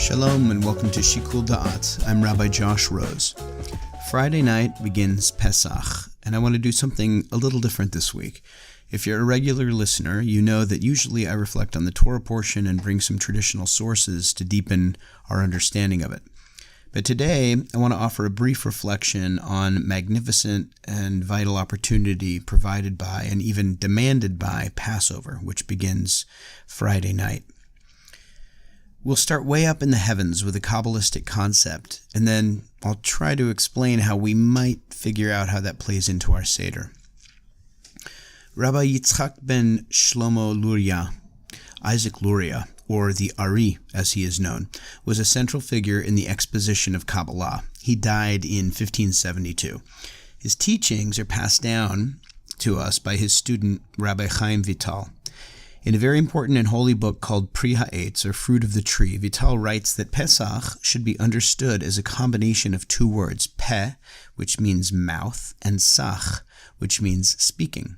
Shalom and welcome to Shikul Da'at. I'm Rabbi Josh Rose. Friday night begins Pesach, and I want to do something a little different this week. If you're a regular listener, you know that usually I reflect on the Torah portion and bring some traditional sources to deepen our understanding of it. But today, I want to offer a brief reflection on magnificent and vital opportunity provided by and even demanded by Passover, which begins Friday night. We'll start way up in the heavens with a Kabbalistic concept, and then I'll try to explain how we might figure out how that plays into our Seder. Rabbi Yitzchak ben Shlomo Luria, Isaac Luria, or the Ari as he is known, was a central figure in the exposition of Kabbalah. He died in 1572. His teachings are passed down to us by his student Rabbi Chaim Vital. In a very important and holy book called Pri Ha'etz, or Fruit of the Tree, Vital writes that Pesach should be understood as a combination of two words, peh, which means mouth, and sach, which means speaking.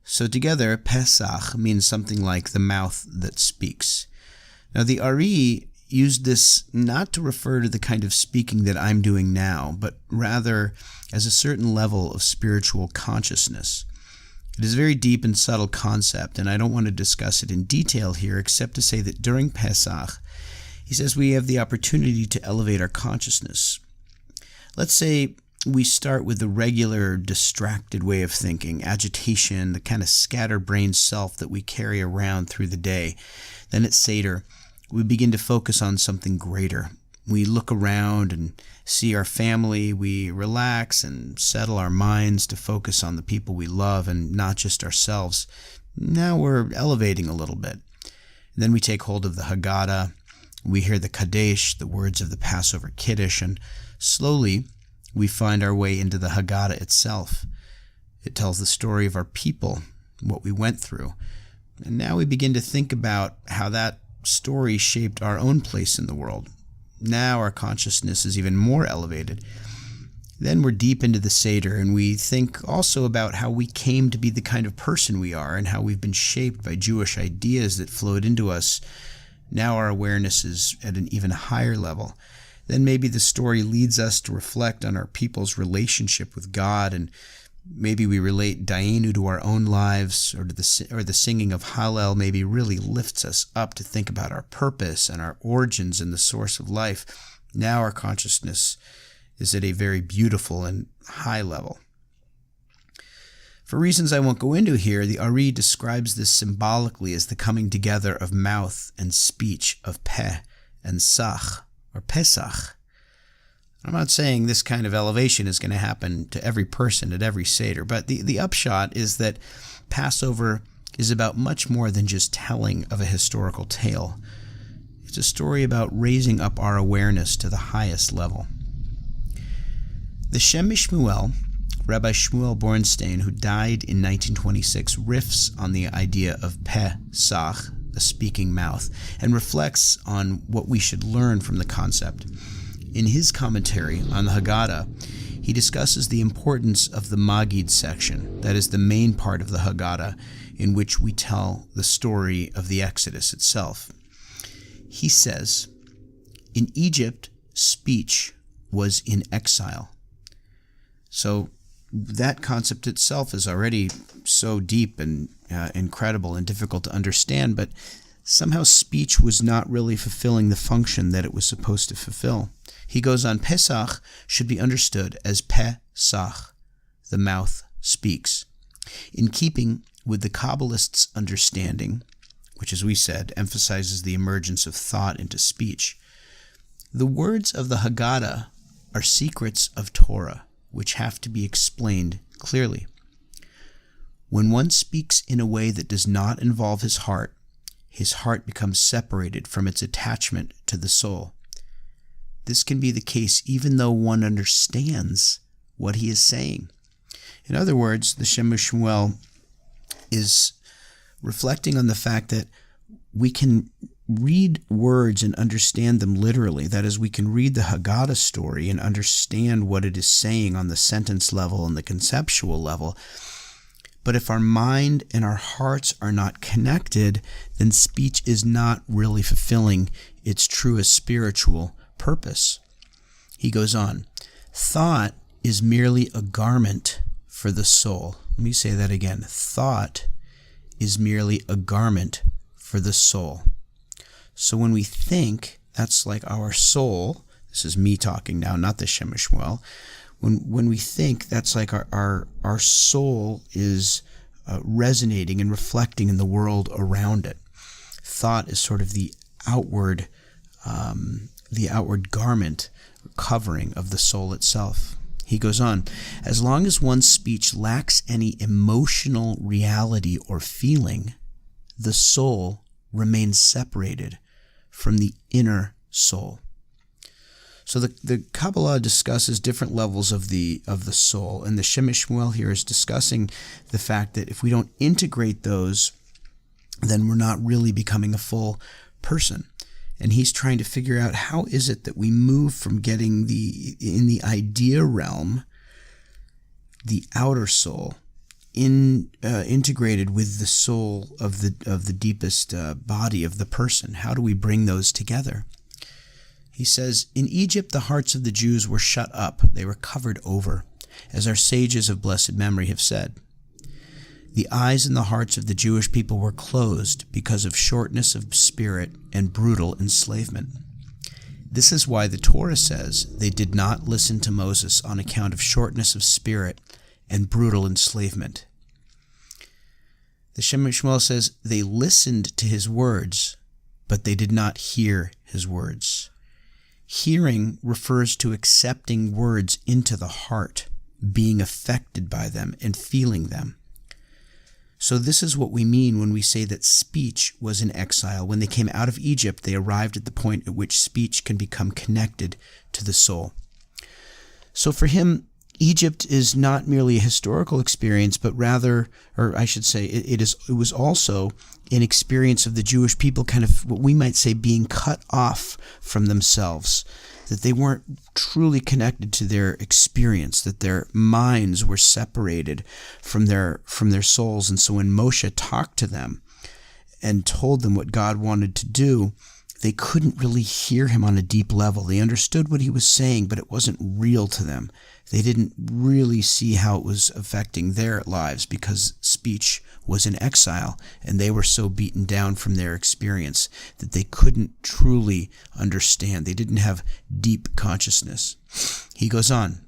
So together, Pesach means something like the mouth that speaks. Now the Ari used this not to refer to the kind of speaking that I'm doing now, but rather as a certain level of spiritual consciousness. It is a very deep and subtle concept, and I don't want to discuss it in detail here, except to say that during Pesach, he says we have the opportunity to elevate our consciousness. Let's say we start with the regular distracted way of thinking, agitation, the kind of scatterbrained self that we carry around through the day. Then at Seder, we begin to focus on something greater. We look around and see our family. We relax and settle our minds to focus on the people we love and not just ourselves. Now we're elevating a little bit. Then we take hold of the Haggadah. We hear the Kaddish, the words of the Passover Kiddush, and slowly we find our way into the Haggadah itself. It tells the story of our people, what we went through. And now we begin to think about how that story shaped our own place in the world. Now our consciousness is even more elevated. Then we're deep into the Seder, and we think also about how we came to be the kind of person we are and how we've been shaped by Jewish ideas that flowed into us. Now our awareness is at an even higher level. Then maybe the story leads us to reflect on our people's relationship with God, and maybe we relate Dayenu to our own lives, or the singing of Hallel maybe really lifts us up to think about our purpose and our origins and the source of life. Now our consciousness is at a very beautiful and high level. For reasons I won't go into here, the Ari describes this symbolically as the coming together of mouth and speech, of peh and sach, or Pesach. I'm not saying this kind of elevation is going to happen to every person at every Seder, but the upshot is that Passover is about much more than just telling of a historical tale. It's a story about raising up our awareness to the highest level. The Shem Shmuel, Rabbi Shmuel Bornstein, who died in 1926, riffs on the idea of Pesach, a speaking mouth, and reflects on what we should learn from the concept. In his commentary on the Haggadah, he discusses the importance of the Magid section, that is the main part of the Haggadah, in which we tell the story of the Exodus itself. He says, in Egypt, speech was in exile. So that concept itself is already so deep and incredible and difficult to understand, but somehow speech was not really fulfilling the function that it was supposed to fulfill. He goes on, Pesach should be understood as Pesach, the mouth speaks. In keeping with the Kabbalists' understanding, which, as we said, emphasizes the emergence of thought into speech, the words of the Haggadah are secrets of Torah, which have to be explained clearly. When one speaks in a way that does not involve his heart becomes separated from its attachment to the soul. This can be the case even though one understands what he is saying. In other words, the Shem Shmuel is reflecting on the fact that we can read words and understand them literally. That is, we can read the Haggadah story and understand what it is saying on the sentence level and the conceptual level. But if our mind and our hearts are not connected, then speech is not really fulfilling its truest spiritual purpose. He goes on, thought is merely a garment for the soul. Let me say that again. Thought is merely a garment for the soul. So when we think, that's like our soul. This is me talking now, not the Shem Shmuel. When we think, that's like our soul is resonating and reflecting in the world around it. Thought is sort of the outward garment, covering of the soul itself. He goes on, as long as one's speech lacks any emotional reality or feeling, the soul remains separated from the inner soul. So the Kabbalah discusses different levels of the soul, and the Shem Shmuel here is discussing the fact that if we don't integrate those, then we're not really becoming a full person. And he's trying to figure out how is it that we move from getting in the idea realm, the outer soul, integrated with the soul of the deepest body of the person. How do we bring those together? He says, in Egypt the hearts of the Jews were shut up, they were covered over, as our sages of blessed memory have said. The eyes and the hearts of the Jewish people were closed because of shortness of spirit and brutal enslavement. This is why the Torah says they did not listen to Moses on account of shortness of spirit and brutal enslavement. The Shem Shmuel says they listened to his words, but they did not hear his words. Hearing refers to accepting words into the heart, being affected by them and feeling them. So this is what we mean when we say that speech was in exile. When they came out of Egypt, they arrived at the point at which speech can become connected to the soul. So for him, Egypt is not merely a historical experience, but rather, or I should say, it was also an experience of the Jewish people kind of what we might say being cut off from themselves, that they weren't truly connected to their experience, that their minds were separated from their souls. And so when Moshe talked to them and told them what God wanted to do, they couldn't really hear him on a deep level. They understood what he was saying, but it wasn't real to them. They didn't really see how it was affecting their lives because speech was in exile and they were so beaten down from their experience that they couldn't truly understand. They didn't have deep consciousness. He goes on,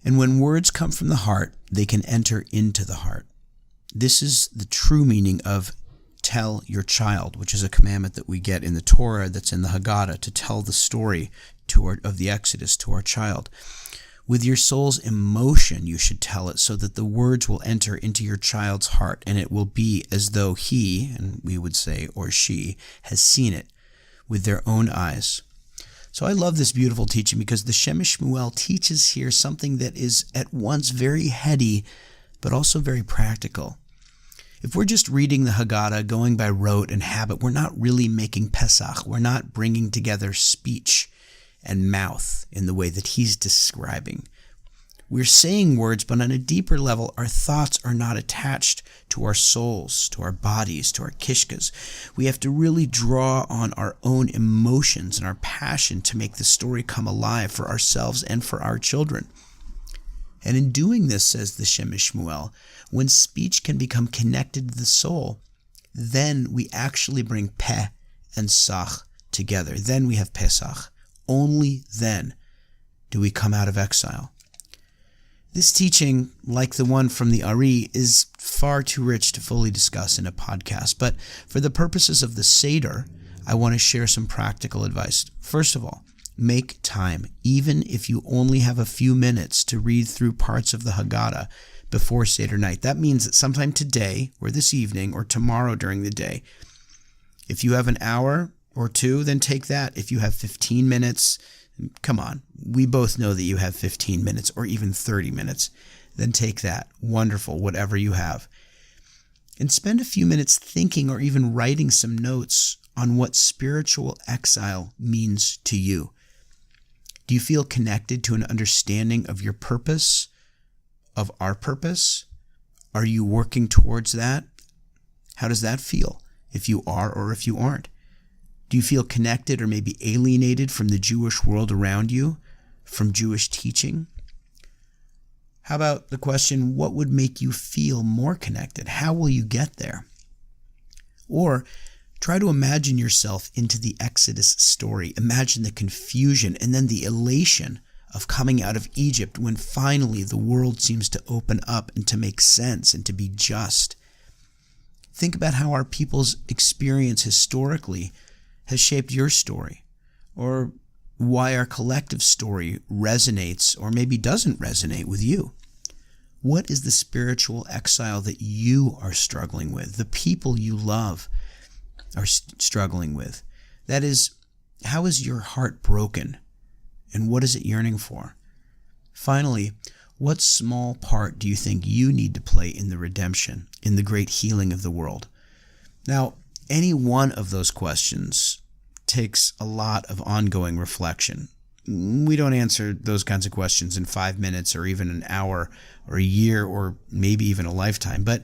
and when words come from the heart, they can enter into the heart. This is the true meaning of tell your child, which is a commandment that we get in the Torah that's in the Haggadah, to tell the story of the Exodus to our child. With your soul's emotion, you should tell it so that the words will enter into your child's heart, and it will be as though he, and we would say, or she, has seen it with their own eyes. So I love this beautiful teaching because the Shem Shmuel teaches here something that is at once very heady, but also very practical. If we're just reading the Haggadah, going by rote and habit, we're not really making Pesach. We're not bringing together speech and mouth in the way that he's describing. We're saying words, but on a deeper level, our thoughts are not attached to our souls, to our bodies, to our kishkas. We have to really draw on our own emotions and our passion to make the story come alive for ourselves and for our children. And in doing this, says the Shem Shmuel, when speech can become connected to the soul, then we actually bring peh and sach together. Then we have Pesach. Only then do we come out of exile. This teaching, like the one from the Ari, is far too rich to fully discuss in a podcast, but for the purposes of the Seder, I want to share some practical advice. First of all, make time, even if you only have a few minutes to read through parts of the Haggadah before Seder night. That means that sometime today, or this evening, or tomorrow during the day, if you have an hour or two, then take that. If you have 15 minutes, come on, we both know that you have 15 minutes or even 30 minutes, then take that. Wonderful, whatever you have. And spend a few minutes thinking or even writing some notes on what spiritual exile means to you. Do you feel connected to an understanding of your purpose, of our purpose? Are you working towards that? How does that feel, if you are or if you aren't? Do you feel connected or maybe alienated from the Jewish world around you, from Jewish teaching? How about the question, what would make you feel more connected? How will you get there? Or try to imagine yourself into the Exodus story. Imagine the confusion and then the elation of coming out of Egypt when finally the world seems to open up and to make sense and to be just. Think about how our people's experience historically has shaped your story, or why our collective story resonates or maybe doesn't resonate with you. What is the spiritual exile that you are struggling with, the people you love are struggling with? That is, how is your heart broken, and what is it yearning for? Finally, what small part do you think you need to play in the redemption, in the great healing of the world? Now, any one of those questions takes a lot of ongoing reflection. We don't answer those kinds of questions in 5 minutes or even an hour or a year or maybe even a lifetime, but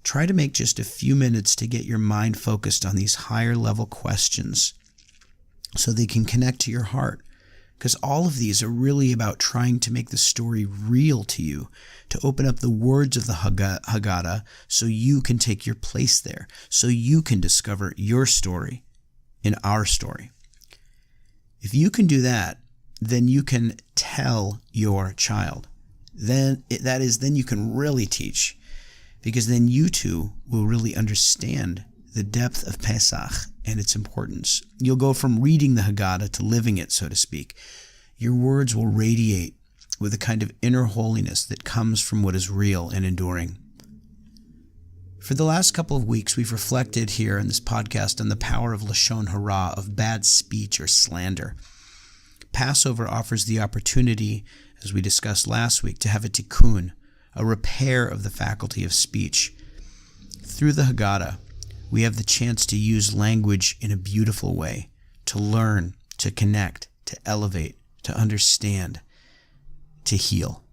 try to make just a few minutes to get your mind focused on these higher level questions so they can connect to your heart. Because all of these are really about trying to make the story real to you, to open up the words of the Haggadah so you can take your place there, so you can discover your story in our story. If you can do that, then you can tell your child. Then you can really teach, because then you too will really understand the depth of Pesach and its importance. You'll go from reading the Haggadah to living it, so to speak. Your words will radiate with a kind of inner holiness that comes from what is real and enduring. For the last couple of weeks, we've reflected here in this podcast on the power of Lashon Hara, of bad speech or slander. Passover offers the opportunity, as we discussed last week, to have a tikkun, a repair of the faculty of speech. Through the Haggadah, we have the chance to use language in a beautiful way, to learn, to connect, to elevate, to understand, to heal.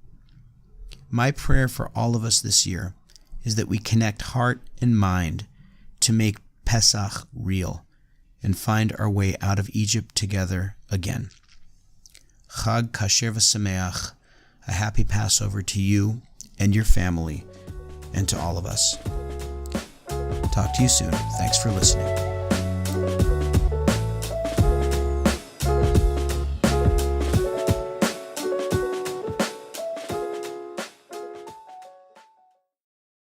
My prayer for all of us this year is that we connect heart and mind to make Pesach real and find our way out of Egypt together again. Chag Kasher v'Sameach, a happy Passover to you and your family and to all of us. Talk to you soon. Thanks for listening.